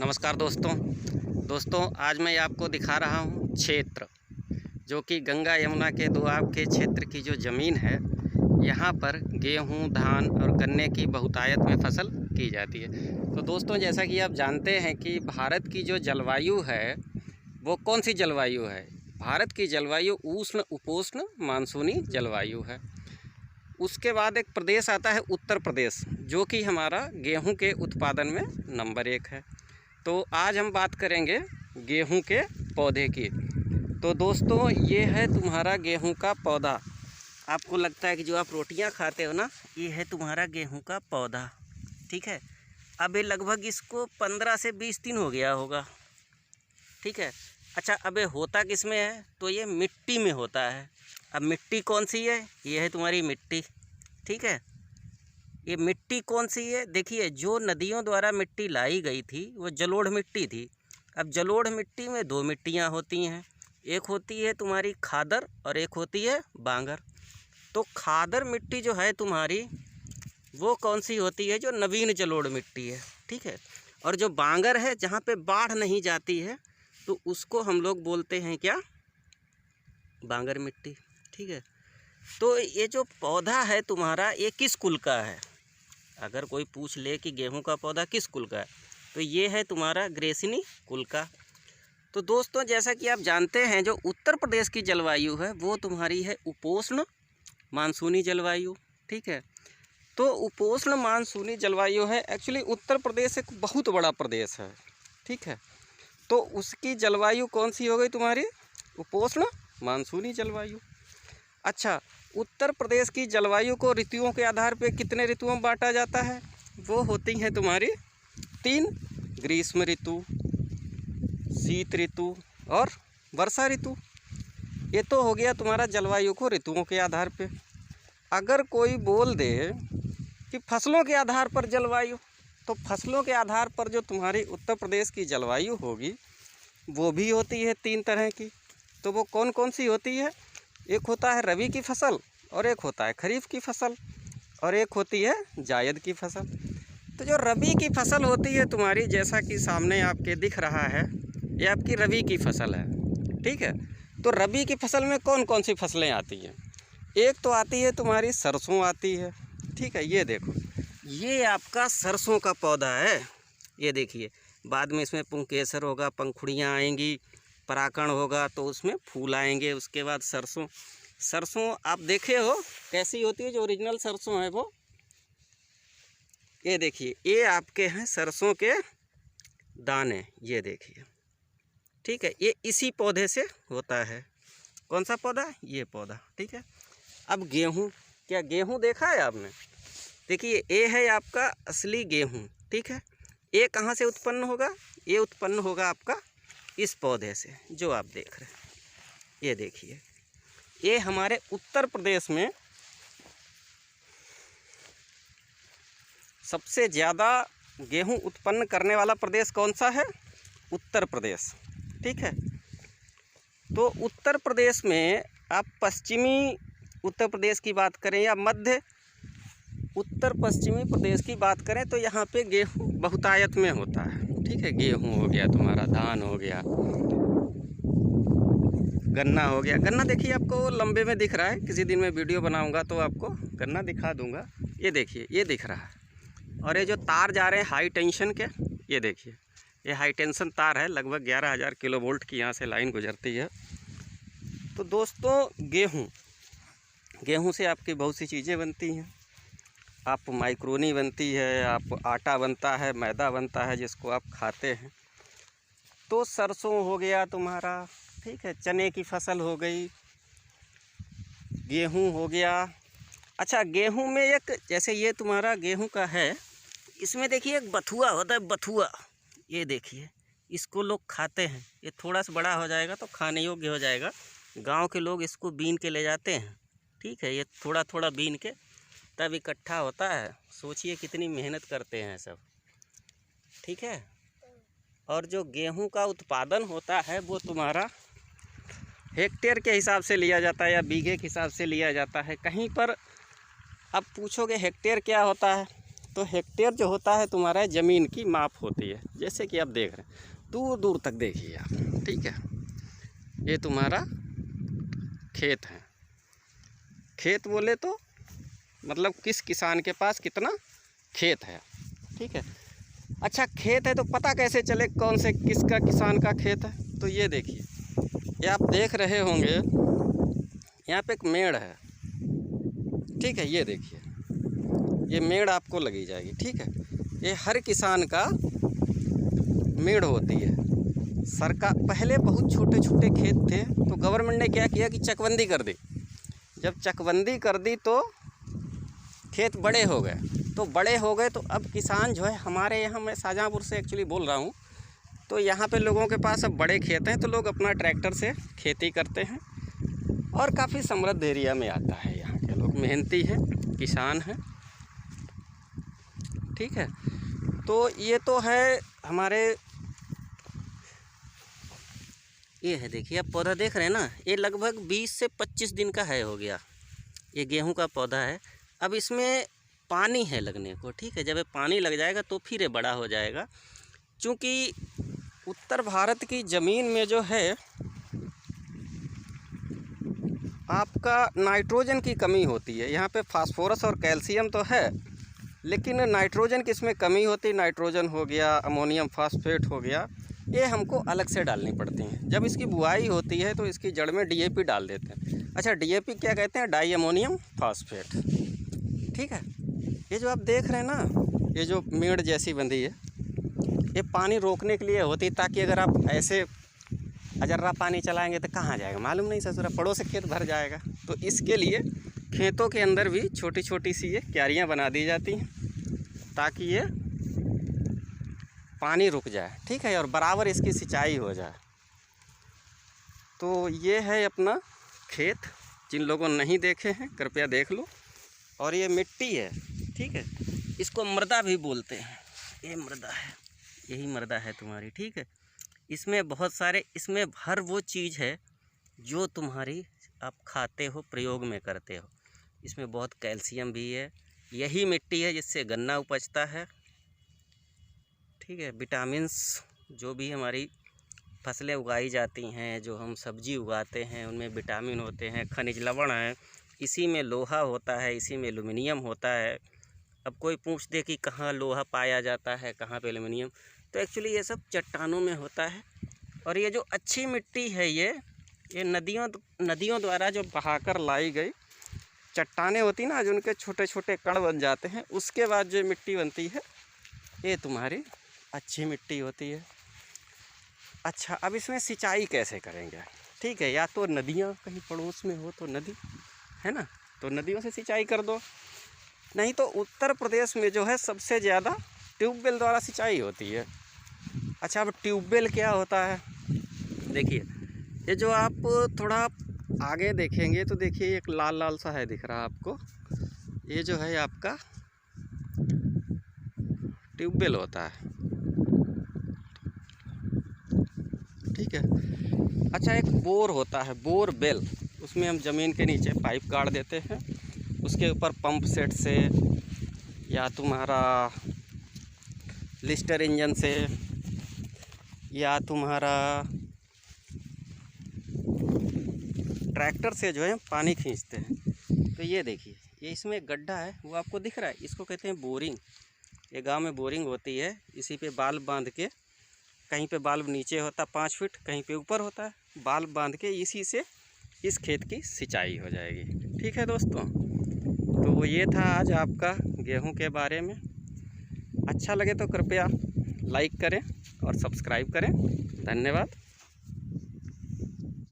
नमस्कार दोस्तों आज मैं आपको दिखा रहा हूँ क्षेत्र जो कि गंगा यमुना के दोआब के क्षेत्र की जो ज़मीन है। यहाँ पर गेहूँ, धान और गन्ने की बहुतायत में फसल की जाती है। तो दोस्तों, जैसा कि आप जानते हैं कि भारत की जो जलवायु है वो कौन सी जलवायु है। भारत की जलवायु उष्ण उपोष्ण मानसूनी जलवायु है। उसके बाद एक प्रदेश आता है उत्तर प्रदेश, जो कि हमारा गेहूं के उत्पादन में नंबर 1 है। तो आज हम बात करेंगे गेहूं के पौधे की। तो दोस्तों, ये है तुम्हारा गेहूं का पौधा। आपको लगता है कि जो आप रोटियां खाते हो ना, ये है तुम्हारा गेहूं का पौधा, ठीक है। अब ये लगभग इसको 15 से 20 दिन हो गया होगा, ठीक है। अच्छा, अब ये होता किस में है? तो ये मिट्टी में होता है। अब मिट्टी कौन सी है? ये है तुम्हारी मिट्टी, ठीक है। ये मिट्टी कौन सी है? देखिए, जो नदियों द्वारा मिट्टी लाई गई थी वो जलोढ़ मिट्टी थी। अब जलोढ़ मिट्टी में 2 मिट्टियाँ होती हैं, एक होती है तुम्हारी खादर और एक होती है बांगर। तो खादर मिट्टी जो है तुम्हारी, वो कौन सी होती है? जो नवीन जलोढ़ मिट्टी है, ठीक है। और जो बांगर है, जहाँ पे बाढ़ नहीं जाती है, तो उसको हम लोग बोलते हैं क्या? बांगर मिट्टी, ठीक है। तो ये जो पौधा है तुम्हारा, ये किस कुल का है? अगर कोई पूछ ले कि गेहूं का पौधा किस कुल का है, तो ये है तुम्हारा ग्रेसिनी कुल का। तो दोस्तों, जैसा कि आप जानते हैं, जो उत्तर प्रदेश की जलवायु है वो तुम्हारी है उपोष्ण मानसूनी जलवायु, ठीक है। तो उपोष्ण मानसूनी जलवायु है। एक्चुअली उत्तर प्रदेश एक बहुत बड़ा प्रदेश है, ठीक है। तो उसकी जलवायु कौन सी हो गई तुम्हारी? उपोष्ण मानसूनी जलवायु। अच्छा, उत्तर प्रदेश की जलवायु को ऋतुओं के आधार पर कितने ऋतुओं में बांटा जाता है? वो होती हैं तुम्हारी 3, ग्रीष्म ऋतु, शीत ऋतु और वर्षा ऋतु। ये तो हो गया तुम्हारा जलवायु को ऋतुओं के आधार पे। अगर कोई बोल दे कि फसलों के आधार पर जलवायु, तो फसलों के आधार पर जो तुम्हारी उत्तर प्रदेश की जलवायु होगी वो भी होती है 3 तरह की। तो वो कौन कौन सी होती है? एक होता है रबी की फसल, और एक होता है खरीफ की फसल, और एक होती है जायद की फसल। तो जो रबी की फसल होती है तुम्हारी, जैसा कि सामने आपके दिख रहा है, ये आपकी रबी की फसल है, ठीक है। तो रबी की फसल में कौन कौन सी फसलें आती हैं? एक तो आती है तुम्हारी सरसों आती है, ठीक है। ये देखो, ये आपका सरसों का पौधा है। ये देखिए, बाद में इसमें पुंकेसर होगा, पंखुड़ियाँ आएंगी, परागण होगा, तो उसमें फूल आएंगे। उसके बाद सरसों आप देखे हो कैसी होती है? जो ओरिजिनल सरसों है वो, ये देखिए, ये आपके हैं सरसों के दाने, ये देखिए, ठीक है। ये इसी पौधे से होता है। कौन सा पौधा? ये पौधा, ठीक है। अब गेहूँ, क्या गेहूँ देखा है आपने? देखिए, ये है आपका असली गेहूँ, ठीक है। ये कहाँ से उत्पन्न होगा? ये उत्पन्न होगा आपका इस पौधे से जो आप देख रहे हैं। ये देखिए, ये हमारे उत्तर प्रदेश में सबसे ज़्यादा गेहूं उत्पन्न करने वाला प्रदेश कौन सा है? उत्तर प्रदेश, ठीक है। तो उत्तर प्रदेश में आप पश्चिमी उत्तर प्रदेश की बात करें या मध्य उत्तर पश्चिमी प्रदेश की बात करें, तो यहाँ पे गेहूं बहुतायत में होता है, ठीक है। गेहूं हो गया तुम्हारा, धान हो गया, गन्ना हो गया। गन्ना देखिए, आपको लंबे में दिख रहा है। किसी दिन मैं वीडियो बनाऊंगा तो आपको गन्ना दिखा दूंगा। ये देखिए, ये दिख रहा है। और ये जो तार जा रहे हैं हाई टेंशन के, ये देखिए, ये हाई टेंशन तार है। लगभग 11,000 किलोवोल्ट की यहाँ से लाइन गुजरती है। तो दोस्तों, गेहूँ से आपकी बहुत सी चीज़ें बनती हैं। आप माइक्रोनी बनती है, आप आटा बनता है, मैदा बनता है, जिसको आप खाते हैं। तो सरसों हो गया तुम्हारा, ठीक है। चने की फसल हो गई, गेहूं हो गया। अच्छा, गेहूं में एक, जैसे ये तुम्हारा गेहूं का है, इसमें देखिए एक बथुआ होता है, बथुआ। ये देखिए, इसको लोग खाते हैं। ये थोड़ा सा बड़ा हो जाएगा तो खाने योग्य हो जाएगा। गांव के लोग इसको बीन के ले जाते हैं, ठीक है। ये थोड़ा थोड़ा बीन के तब इकट्ठा होता है। सोचिए कितनी मेहनत करते हैं सब, ठीक है। और जो गेहूं का उत्पादन होता है वो तुम्हारा हेक्टेयर के हिसाब से लिया जाता है या बीघे के हिसाब से लिया जाता है। कहीं पर अब पूछोगे हेक्टेयर क्या होता है, तो हेक्टेयर जो होता है तुम्हारा ज़मीन की माप होती है। जैसे कि आप देख रहे हैं, दूर दूर तक देखिए आप, ठीक है। ये तुम्हारा खेत है। खेत बोले तो मतलब किस किसान के पास कितना खेत है, ठीक है। अच्छा, खेत है तो पता कैसे चले कौन से किसका किसान का खेत है? तो ये देखिए, ये आप देख रहे होंगे, यहाँ पे एक मेड़ है, ठीक है। ये देखिए, ये मेड़ आपको लगी जाएगी, ठीक है। ये हर किसान का मेड़ होती है। सरकार पहले बहुत छोटे छोटे खेत थे, तो गवर्नमेंट ने क्या किया कि चकबंदी कर दी। जब चकबंदी कर दी तो खेत बड़े हो गए, तो अब किसान जो है हमारे यहाँ, मैं शाहजहाँपुर से एक्चुअली बोल रहा हूँ, तो यहाँ पे लोगों के पास अब बड़े खेत हैं, तो लोग अपना ट्रैक्टर से खेती करते हैं और काफ़ी समृद्ध एरिया में आता है। यहाँ के लोग मेहनती हैं, किसान हैं, ठीक है। तो ये तो है हमारे, ये है देखिए, आप पौधा देख रहे हैं ना, ये लगभग 20 से 25 दिन का है, हो गया। ये गेहूं का पौधा है। अब इसमें पानी है लगने को, ठीक है। जब ये पानी लग जाएगा तो फिर ये बड़ा हो जाएगा। क्योंकि उत्तर भारत की ज़मीन में जो है आपका नाइट्रोजन की कमी होती है। यहाँ पे फास्फोरस और कैल्शियम तो है, लेकिन नाइट्रोजन की इसमें कमी होती है। नाइट्रोजन हो गया, अमोनियम फास्फेट हो गया, ये हमको अलग से डालनी पड़ती हैं। जब इसकी बुआई होती है तो इसकी जड़ में DAP डाल देते हैं। अच्छा, DAP क्या कहते हैं? डाई अमोनियम फास्फेट, ठीक है। ये जो आप देख रहे हैं ना, ये जो मेड़ जैसी बंधी है, ये पानी रोकने के लिए होती है, ताकि अगर आप ऐसे अजर्रा पानी चलाएंगे तो कहाँ जाएगा मालूम नहीं, ससुरा पड़ोस से खेत भर जाएगा। तो इसके लिए खेतों के अंदर भी छोटी छोटी सी ये क्यारियाँ बना दी जाती हैं, ताकि ये पानी रुक जाए, ठीक है, और बराबर इसकी सिंचाई हो जाए। तो ये है अपना खेत। जिन लोगों ने नहीं देखे हैं कृपया देख लो। और ये मिट्टी है, ठीक है, इसको मृदा भी बोलते हैं। ये मृदा है, यही मृदा है तुम्हारी, ठीक है। इसमें बहुत सारे, इसमें हर वो चीज़ है जो तुम्हारी आप खाते हो, प्रयोग में करते हो। इसमें बहुत कैल्शियम भी है। यही मिट्टी है जिससे गन्ना उपजता है, ठीक है। विटामिन्स, जो भी हमारी फसलें उगाई जाती हैं, जो हम सब्जी उगाते हैं, उनमें विटामिन होते हैं, खनिज लवण है। इसी में लोहा होता है, इसी में एल्युमिनियम होता है। अब कोई पूछ दे कि कहाँ लोहा पाया जाता है, कहाँ पे एल्युमिनियम, तो एक्चुअली ये सब चट्टानों में होता है। और ये जो अच्छी मिट्टी है, ये नदियों द्वारा जो बहाकर लाई गई चट्टानें होती ना, जो उनके छोटे छोटे कण बन जाते हैं, उसके बाद जो मिट्टी बनती है, ये तुम्हारी अच्छी मिट्टी होती है। अच्छा, अब इसमें सिंचाई कैसे करेंगे, ठीक है। या तो नदियाँ कहीं पड़ोस में हो तो नदी है ना, तो नदियों से सिंचाई कर दो। नहीं तो उत्तर प्रदेश में जो है सबसे ज़्यादा ट्यूबवेल द्वारा सिंचाई होती है। अच्छा, अब ट्यूबवेल क्या होता है? देखिए, ये जो आप थोड़ा आगे देखेंगे तो देखिए एक लाल लाल सा है, दिख रहा है आपको, ये जो है आपका ट्यूबवेल होता है, ठीक है। अच्छा, एक बोर होता है, बोरवेल, उसमें हम ज़मीन के नीचे पाइप गाड़ देते हैं, उसके ऊपर पंप सेट से या तुम्हारा लिस्टर इंजन से या तुम्हारा ट्रैक्टर से जो है पानी खींचते हैं। तो ये देखिए, ये इसमें एक गड्ढा है, वो आपको दिख रहा है, इसको कहते हैं बोरिंग। ये गांव में बोरिंग होती है, इसी पे बाल्ब बांध के, कहीं पे बाल्ब नीचे होता 5 फीट, कहीं पे ऊपर होता है, बाल्ब बांध के इसी से इस खेत की सिंचाई हो जाएगी, ठीक है दोस्तों। तो ये था आज आपका गेहूं के बारे में। अच्छा लगे तो कृपया लाइक करें और सब्सक्राइब करें। धन्यवाद।